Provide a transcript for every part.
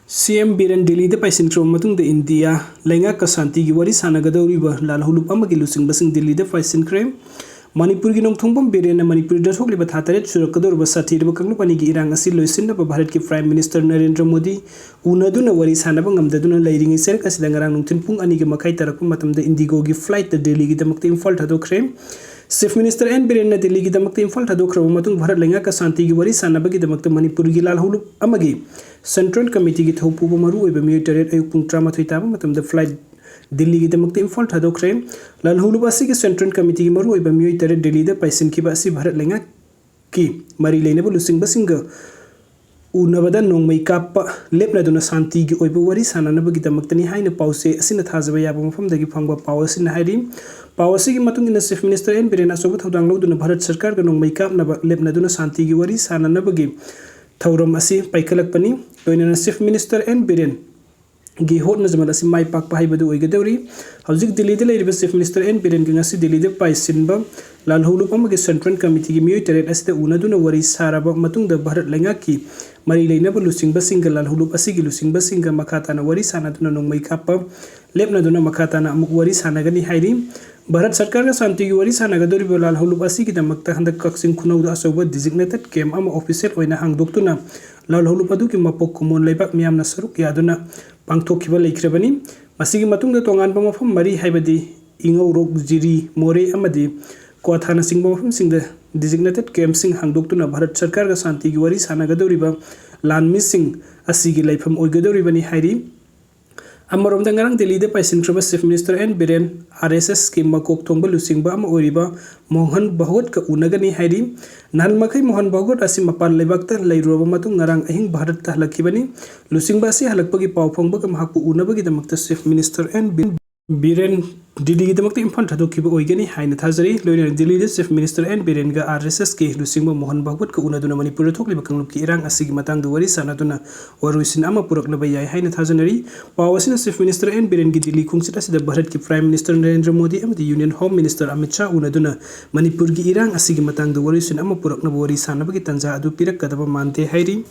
CM Biren Delhi the Paisin Matung the India, Lenga Shantigi wari Sanagadoriba, Lalhoulup Amagi losing Basing Delhi the Paisin Creme, Manipuri Nong Tumbum Biren and Manipuri the Hogli but Hataret Surakador was Sati Bakanupani Irang Asilo Sinda Bharat Prime Minister Narendra Modi, Unaduna wari Sanabangam the Duna Lady Serkas Langarang Timpung Aniga Makaita Rakumatam the Indigo give flight the Delhi the Maktim Faltado Creme. Chief Minister N Biren the Delhi the Maktim Faltado Kramatung Bharat Lenga Shantigi wari Sanabagi the Makta Manipuri Lalhoulup Amagi. Central Committee की थोपु बमरु एवं military अयुक्पुंग trauma थोइताब मतलब the flight Delhi की दमकते इम्फॉल थादो cream लालहुलुप असी के central committee की मरु एवं military Delhi the पैसिन की बासी भारत लेंगा की मरी लेने बो लुसिंग बसिंग उनबदा नोंगमै काप लेपना दुना शांति की ओइबो वरी सानानब की दमकतनी हाइने पाउसे असिन थाजब याबो मफम दगी फंगबा पावसिन हाइरि पावसी की मतुंग इन चीफ मिनिस्टर एन बिरेन असोब थौदांग लौदुना भारत सरकार का नोंगमै काप नब लेपना दुना शांति की वरी सानानब की थौरम असी पाइखलकपनी लोइना चीफ मिनिस्टर एन बिरेन गी होट नजमल असी माइ पाक पाइबदु ओइगदौरी हौजिक दिल्ली दे लेरिबा चीफ मिनिस्टर एन बिरेन गी ngasi दिल्ली दे पाइसिनबा लालहुलुप अमगे सेंट्रल कमिटी की मियोइ तरेट असिदा उनादुना वरी साराबा मतुंग द भारत लेंगा की मरी लेनाबा लुसिंगबा सिंगा लालहुलुप असी गी लुसिंगबा सिंगा मखाताना वरी सानादुना नोंमै कापा लेपनादुना मखाताना अमुक वरी सानागनी हाइरि भारत सरकार का शांति की वरी सानागदोरिबा लालहुलुप असी की दमकता हंदक कक्सिंग खुनौदा असौबा डिजिग्नेटेड कैम्प अमा ऑफिशियल ओइना हांगदोक्तुना लालहुलुप अदु की मपोक कुमोन लेबाक मियामना सरुक यादुना पांगथोखिबा लेख्रेबनी मसिगी मतुंगदा तोंगानबा मफम मरी हाइबदी इंगौरोक जिरी मोरे अमदी क्वाथाना सिंगबा मफम सिंगदा डिजिग्नेटेड कैम्प सिंग हांगदोक्तुना भारत सरकार का शांति की वरी सानागदोरिबा लानमी सिंग असिगी लाइफम ओइगदोरिबनी हाइरि अमरोम दंगरंग दिल्ली दे पाइसिनख्रबा chief minister N Biren RSS की मकोक थोंबा लुसिंगबा अमा ओरिबा मोहन भागवत का उनगनी हाइरि नानमखै मोहन भागवत असी मपान लेबाकता लैरुबा मतुंग ngarang अहिंग भारत ता हलखिबनी लुसिंगबा असी हलकपगी पाव फंगबा महकपु उनबगी दमकता chief minister N Biren Delhi की दमकता इम्फाल थादोखिबा ओइगनी हाइना थाजरी लोइना दिल्ली दे चीफ मिनिस्टर एन बिरेन गा RSS के लुसिंगबा मोहन भागवत का उनदुना मणिपुर थोकलिबा कंगलुप की इरांग असिगी मतंग दुवरी सानादुना वरुसिन अमा पुरकनबा याय हाइना थाजनरी पावसिना चीफ मिनिस्टर एन बिरेन की दिल्ली खुंगसित असिदा भारत की प्राइम मिनिस्टर नरेंद्र मोदी अमदी union home minister Amit Shah उनदुना मणिपुर की इरांग असिगी मतंग दुवरिसिन अमा पुरकनबा वरी सानबगी तंजा अदु पिरकदबा मानते हाइरि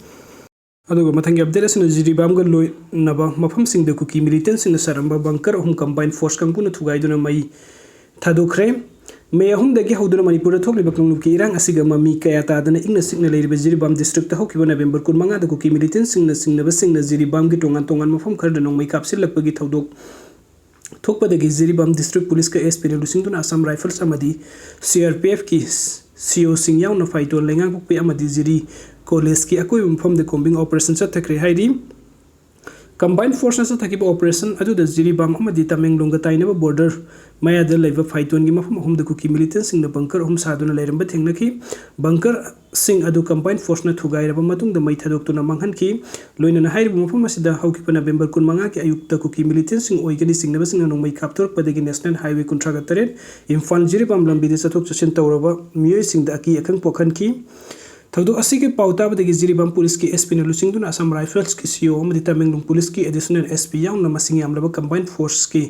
अदुगा मथंगी अपडेट असना जिरीबाम ग लोय नबा मफम सिंग द कुकी मिलिटेंट सिंग सरंबा बंकर हम कंबाइन फोर्स कंपुना थुगाइदुना मई थादोखरे मे अहुम दगी हौदुना मणिपुर थोकलिबा कंगलुप की इरांग असिगा ममी कया तादना इंगना सिंगना लेरिबा जिरीबाम डिस्ट्रिक्ट हौकिबा नवेंबर 15 द कुकी मिलिटेंट सिंगना जिरीबाम गी टोंगान टोंगान मफम खरद नोंमै कापसिलकपगी थौदोक थोकपदगी जिरीबाम डिस्ट्रिक्ट पुलिस का एसपी लुसिंगदुना असम राइफल्स अमदी CRPF की CO सिंग याउना फाइटोल लेंगा पुकपे अमदी जिरी कॉलेज की अकोई मफम द कॉम्बिंग ऑपरेशन चथखरे हाइरि कंबाइन फोर्स न चथकिबा ऑपरेशन अदुदा जिरीबाम अमदी तमेंगलोंग ताइनबा बॉर्डर मयाद लेबा फाइटोन की मफम अहुम द कुकी मिलिटेंट सिंग द बंकर अहुम सादुना लेरंबा थेंगनखि बंकर सिंग अदु कंबाइन फोर्स न थुगाइरबा मतुंग द मै थादोक्तुना मांगहनखि लोइना हाइरिबा मफम असिदा हौकिबा नवेंबर 15 की अयुक्त कुकी मिलिटेंट सिंग ओइगनी सिंगनबा सिंग नोंमै कापथोरपदगी नेशनल हाईवे 38 इम्फाल जिरीबाम लंबी दे चथोक चसिन तौरबा मियोय सिंग द अकी अखंग पोखनखि थौदो असी के पाउताबदगी जिरीबाम पुलिस की एसपी न लुसिंगदुना असम राइफल्स की CO अमदी तमेंगलोंग पुलिस की एडिशनल SP याउना मसिंग यामलबा कंबाइन फोर्स की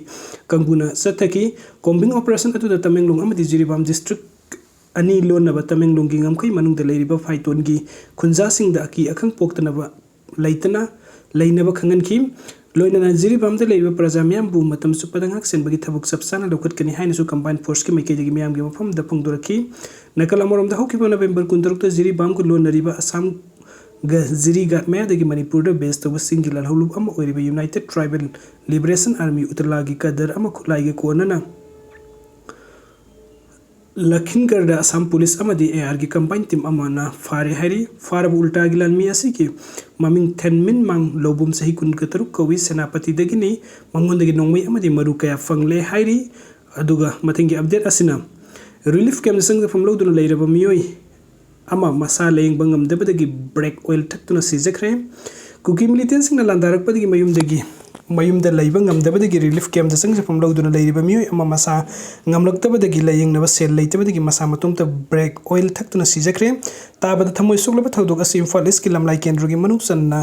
कंगुना चथकी कॉम्बिंग ऑपरेशन अतुदा तमेंगलोंग अमदी जिरीबाम डिस्ट्रिक्ट अनि लोनबा तमेंगलोंग गी ngमखै मनुंग द लेरिबा फाइटोन गी खुंजा सिंग द अकी अखंग पोक्तनबा लैतना लैनबा खंगनखि लोइना जिरीबाम द लेरिबा प्रजा मियाम बु मतम सुपदंगक सेनबगी थबुक सबसाना लौखतकनि हाइनसु कंबाइन फोर्स की मैकेजगी मियाम गी मफम द फंगदुरखि नकल अमरोम द हौकिबा नवेंबर 19 द जिरीबाम को लोनरिबा असम ग जिरी गाट मयादगी मणिपुर द बेस तब सिंगी लालहुलुप अम ओइरिबा यूनाइटेड ट्राइबल लिबरेशन आर्मी उतरलागी कदर अम खुलाइगे कोनना लखिनगढ़ असम पुलिस अमदी AR की कंबाइन टीम अमना फारे हाइरि फारब उल्टा गिलानमी असि की ममिंग थेनमिन मांग लोबुम सही कुन कतरुक कवि सेनापति दगिनी मंगोंदगी नोंमै अमदी मरु कया फंगले हाइरि अदुगा मथिंगी अपडेट असिना रिलीफ कैम्प संग फमलौदुना लेरबा मियोय अमा मसा लेंग बंगमदबदगी ब्रेक ऑयल थक्तुना सिजखरे कुकी मिलिटेंट सिंग लांदारकपदगी मयुमद लैबा ngamdabadagi रिलीफ कैम्प संग फमलौदुना लेरिबा मियोय अमा मसा ngamlaktabadagi layengnaba सेल लेतबदगी मसा मतुंगता ब्रेक ऑयल थक्तुना सिजखरे ताबदा थमोय सुगलबा थौदोक असि इम्फाल ईस्ट की लमलाई केंद्रगी मनुसन्ना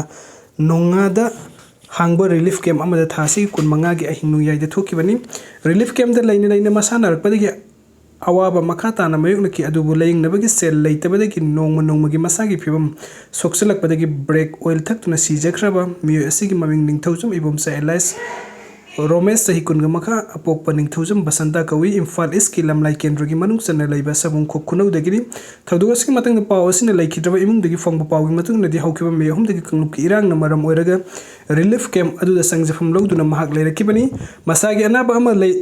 नोंगादा हांगबा रिलीफ कैम्प अमदा थासी 15 की अहिंग नुयाइदा थोकिबनी रिलीफ कैम्प द लैना मसा नारकपदगी अवाब मखा ताना मायोक्नकी अदुबु लायिंगनबगी सेल लैतबदगी नोंगमा नोंगमागी मसागी फिबम सोक्सलकपदगी ब्रेक ऑयल थक्तुना सिजख्रबा मियोय असिगी ममिंग निंगथौजुम इबुमसा एलाइस रोमेश सही कुनगा मखा अपोकपा निंगथौजुम बसंता कवी इम्फाल ईस्ट की लमलाई केंद्र की मनुंग चन्ना लैबा सबुंग खो खुनौदगिरी थौदुगसकी मतंग पाव असिना लैखिद्रबा इमुंगदगी फंगबा पावगी मतुंगनदी हौखिबा मे अहुमदगी कंगलुपकी इरांगना मरम ओइरगा रिलीफ कैंप अदुदा संगजफम लौदुना महाक लैरकिबनी मसागी अनाबा अमा लै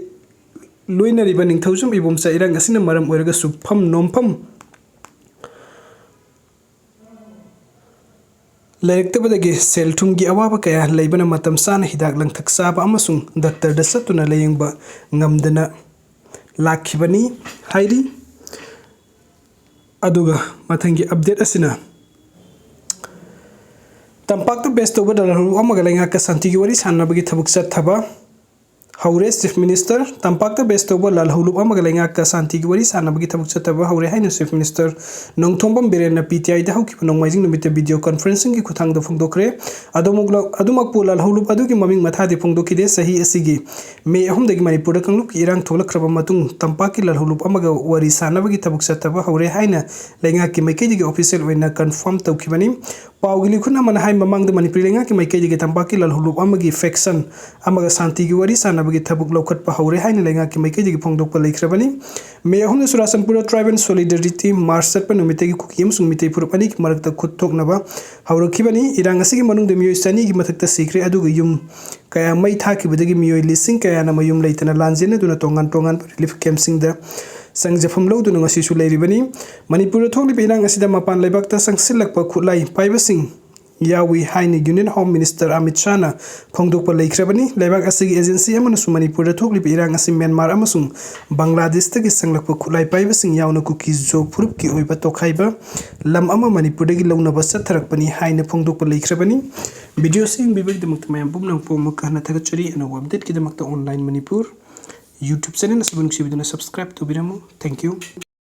लोइनरिबा निंगथौजुम इबुमसा इरांग असिना मरम ओइरगा सुफम नोमफम लैरक्तबदगी सेल थुमगी अवाबा कया लैबना मतम साना हिदाक लंगथक साबा अमसुंग डॉक्टर दसतुना लयंगबा ngamdana लाखिबनी हाइरी अदुगा मथंगी अपडेट असिना तंपाक्ता बेस्ट तौबा लालहुलुप अमगा लैंगाका शांतिगी वरी सान्नबगी थबुक चथबा होरे चीफ मिनिस्टर तंपाक्ता बेस्ट तौबा लालहुलुप अमगा लैंगाका शांतिगी वरी सान्नबगी थबुक चथबा होरे हाइना चीफ मिनिस्टर नोंथोंबम बिरेन पीटीआई दा हौकिबा नोंमाइजिंग नुमिते वीडियो कॉन्फ्रेंसिंग की खुथांगदा फोंदोखरे अदुमकपु लालहुलुप अदुगी ममिंग मथादि फोंदोखिदे सही असिगी मे 3 दगी मणिपुर कंगलुप इरांग थोलखरबा मतुंग तंपाकी लालहुलुप अमगा वरी सान्नबगी थबुक चथबा होरे हाइना लैंगाकी माइकैदिगी ऑफिशियल ओइना कंफर्म तौखिबनी पावगिली खुना मन हाइ ममांग मणिपुर लैंगाकी माइकैदिगी तंपाकी लालहुलुप अमगी फेक्शन अमगा शांतिगी वरी सान्नबगी थबुक लौखटपा होरे हाइना लैंगाकी माइकैदिगी फोंदोकपा लैख्रबनी May 3 Churachandpur tribe and solidarity march चटपा नुमितेगी कुकी अमसुंग मितै फुरुप अनी की मरकता खुद थोकनबा हौरखिबनी इरांग असिगी मनुंगदे मियोय सनी की मथकता सिखरे अदुगा युम कया मई थाखिबदगी मियोय लिसिंग कया ना मयुम लैतना लांजेना दुना तोंगान तोंगान रिलीफ कैंपसिंग दा संगजफम लौदुना ngasisu leiribani manipur thokliba irang asida mapan laibakta sangsilakpa khulai paibasing yawi haini union home minister amit shah na phongdokpa leikrabani laibak asigi agency amana su manipur thokliba irang asi myanmar amasung bangladesh tagi sanglakpa khulai paibasing yauna kuki jo phurup ki oiba tokhaiba lam ama manipur dagi launaba satharakpani haina phongdokpa leikrabani video sing bibek damakta mayam bumnang pomaka na thagachari ana update ki damakta online manipur YouTube channel subscribe to Biramu. Thank you.